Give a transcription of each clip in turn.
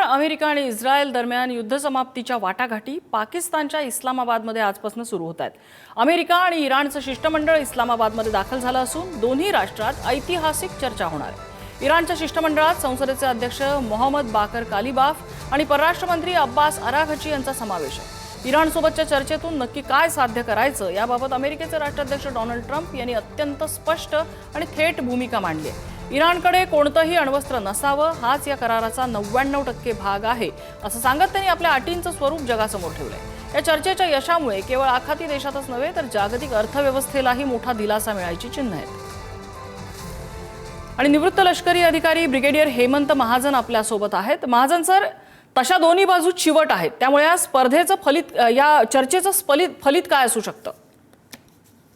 America आणि Israel दरम्यान युद्धसमाप्तीच्या वाटाघाटी पाकिस्तानच्या इस्लामाबादमध्ये आजपासून सुरू होत आहेत। अमेरिका आणि इराणचं शिष्टमंडळ इस्लामाबादमध्ये दाखल झालं असून दोन्ही राष्ट्रात ऐतिहासिक चर्चा होणार आहे। इराणच्या शिष्टमंडळात संसदेचे अध्यक्ष मोहम्मद बाकर कालिबाफ आणि परराष्ट्र मंत्री अब्बास अराघची यांचा समावेश आहे। इराणसोबतच्या चर्चेतून नक्की काय साध्य करायचं याबाबत अमेरिकेचे राष्ट्राध्यक्ष डोनाल्ड ट्रम्प यांनी अत्यंत स्पष्ट आणि थेट भूमिका मांडली आहे। इराणकडे कोणतंही अण्वस्त्र नसावं हाच या कराराचा 99% भाग आहे असं सांगत त्यांनी आपल्या अटींचं स्वरूप जगासमोर ठेवलंय। या चर्चेच्या यशामुळे केवळ आखाती देशातच नव्हे तर जागतिक अर्थव्यवस्थेलाही मोठा दिलासा मिळायची चिन्ह आहेत। आणि निवृत्त लष्करी अधिकारी ब्रिगेडियर हेमंत महाजन आपल्या सोबत आहेत। महाजन सर, तशा दोन्ही बाजू चिवट आहेत, त्यामुळे या स्पर्धेचं फलित, या चर्चेचं फलित काय असू शकतं?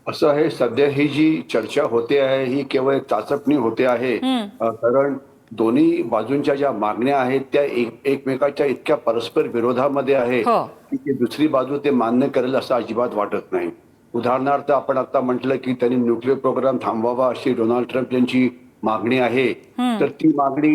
असं आहे, सध्या ही जी चर्चा होते आहे ही केवळ एक चाचपणी होते आहे, कारण दोन्ही बाजूंच्या ज्या मागण्या आहेत त्या एकमेकाच्या इतक्या परस्पर विरोधामध्ये आहे की दुसरी बाजू ते मान्य करेल असं अजिबात वाटत नाही। उदाहरणार्थ आपण आता म्हटलं की त्यांनी न्यूक्लिअर प्रोग्राम थांबवावा अशी डोनाल्ड ट्रम्प यांची मागणी आहे, तर ती मागणी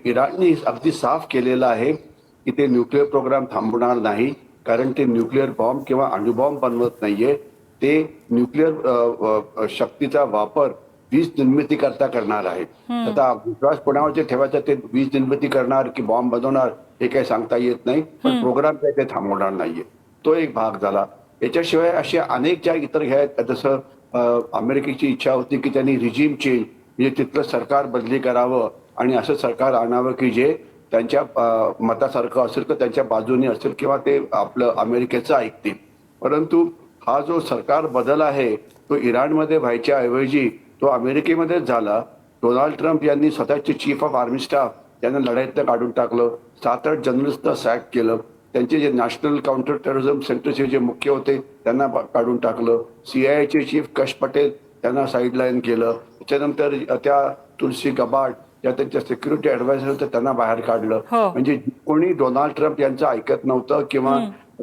इराणने अगदी साफ केलेलं आहे की ते न्यूक्लिअर प्रोग्राम थांबवणार नाही, कारण ते न्यूक्लिअर बॉम्ब किंवा अणुबॉम्ब बनवत नाहीये, ते न्यूक्लिअर शक्तीचा वापर वीज निर्मिती करता करणार आहे। आता विश्वास कोणावरती ठेवायचा, ते वीज निर्मिती करणार की बॉम्ब बनवणार हे काही सांगता येत नाही, पण प्रोग्राम काही ते थांबवणार नाहीये, तो एक भाग झाला। याच्याशिवाय असे अनेक ज्या इतर हे आहेत, जसं अमेरिकेची इच्छा होती की त्यांनी रिजिम चेंज म्हणजे तिथलं सरकार बदली करावं आणि असं सरकार आणावं की जे त्यांच्या मतासारखं असेल किंवा त्यांच्या बाजूने असेल किंवा ते आपलं अमेरिकेचं ऐकतील। परंतु हा जो सरकार बदल आहे तो इराणमध्ये व्हायच्या ऐवजी तो अमेरिकेमध्येच झाला। डोनाल्ड ट्रम्प यांनी स्वतःचे चीफ ऑफ आर्मी स्टाफ त्यांना लढाईतनं काढून टाकलं, 7-8 जनरल्सना सॅक केलं, त्यांचे जे नॅशनल काउंटर टेररिझम सेंटरचे जे मुख्य होते त्यांना काढून टाकलं, CIA चे चीफ कश पटेल त्यांना साईडलाईन केलं, त्याच्यानंतर त्या तुलसी गबार्ड ज्या त्यांच्या सिक्युरिटी ॲडवायझर होत्या त्यांना बाहेर काढलं। म्हणजे कोणी डोनाल्ड ट्रम्प यांचं ऐकत नव्हतं किंवा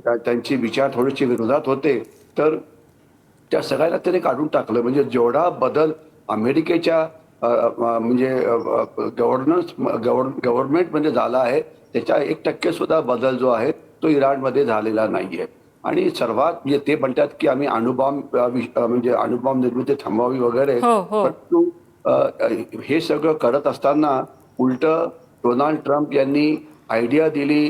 त्यांचे विचार थोडेसे विरोधात होते तर त्या सगळ्याला त्याने काढून टाकलं। म्हणजे जेवढा बदल अमेरिकेच्या म्हणजे गव्हर्नमेंटमध्ये झाला आहे त्याच्या 1% सुद्धा बदल जो आहे तो इराणमध्ये झालेला नाहीये। आणि सर्वात म्हणजे ते म्हणतात की आम्ही अणुबॉम्ब म्हणजे अणुबॉम्ब निर्मिती थांबवावी वगैरे, परंतु हे सगळं करत असताना उलट डोनाल्ड ट्रम्प यांनी आयडिया दिली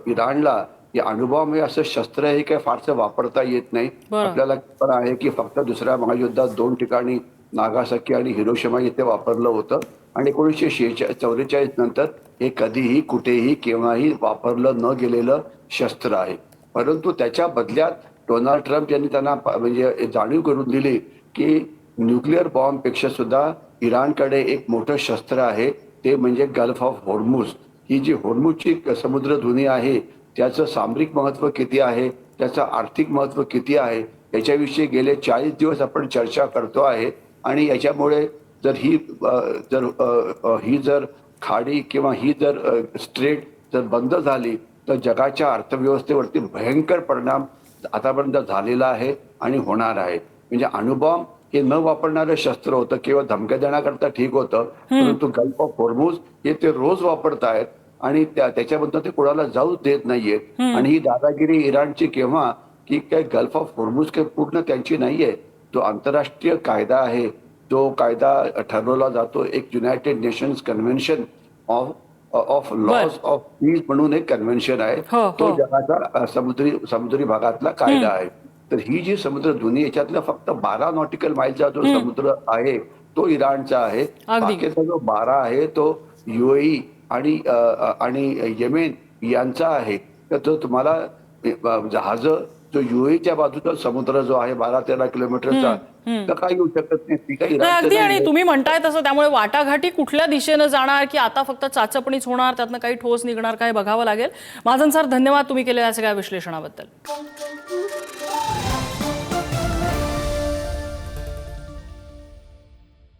इराणला की अणुबॉम्ब हे असं शस्त्र आहे काय फारसं वापरता येत नाही। आपल्याला पण आहे की फक्त दुसऱ्या महायुद्धात 2 ठिकाणी नागासाकी आणि हिरोशिमा येथे वापरलं होतं आणि 1944 नंतर हे कधीही कुठेही केव्हाही वापरलं न गेलेलं शस्त्र आहे। परंतु त्याच्या बदल्यात डोनाल्ड ट्रम्प यांनी त्यांना म्हणजे जाणीव करून दिली की न्यूक्लिअर बॉम्ब पेक्षा सुद्धा इराणकडे एक मोठं शस्त्र आहे, ते म्हणजे गल्फ ऑफ होर्मुझ। ही जी होर्मुझची समुद्रधुनी आहे त्याचं सामरिक महत्व किती आहे, त्याचं आर्थिक महत्व किती आहे याच्याविषयी गेले 40 दिवस आपण चर्चा करतो आहे। आणि याच्यामुळे जर ही जर खाडी किंवा ही जर स्ट्रेट जर बंद झाली तर जगाच्या अर्थव्यवस्थेवरती भयंकर परिणाम आतापर्यंत झालेला आहे आणि होणार आहे। म्हणजे अणुबॉम्ब हे न वापरणारं शस्त्र होतं, केवळ धमक्या देण्याकरता ठीक होतं, परंतु गल्फ ऑफ होर्मुझ हे ते रोज वापरतायत आणि त्याच्याबद्दल ते कोणाला जाऊच देत नाहीयेत। आणि ही दादागिरी इराणची केव्हा की काय गल्फ ऑफ होर्मुझ काही पूर्ण त्यांची नाहीये, जो आंतरराष्ट्रीय कायदा आहे, जो कायदा ठरवला जातो, एक United Nations convention of laws of peace म्हणून एक कन्व्हेन्शन आहे, तो जगाचा समुद्री भागातला कायदा आहे। तर ही जी समुद्रधुनी याच्यातला फक्त 12 नॉटिकल माईलचा जो समुद्र आहे तो इराणचा आहे, बाकीचा जो 12 आहे तो UAE आणि येमेन यांचा आहे। तर तो तुम्हाला जहाज जो UAEच्या बाजूचा समुद्र जो आहे 12-13 किलोमीटरचा तर काही येऊ शकत नाही। अगदी, आणि तुम्ही म्हणताय तसं त्यामुळे वाटाघाटी कुठल्या दिशेनं जाणार की आता फक्त चाचपणीच होणार, त्यातनं काही ठोस निघणार काय बघावं लागेल। महाजन सर, धन्यवाद तुम्ही केलेल्या सगळ्या विश्लेषणाबद्दल।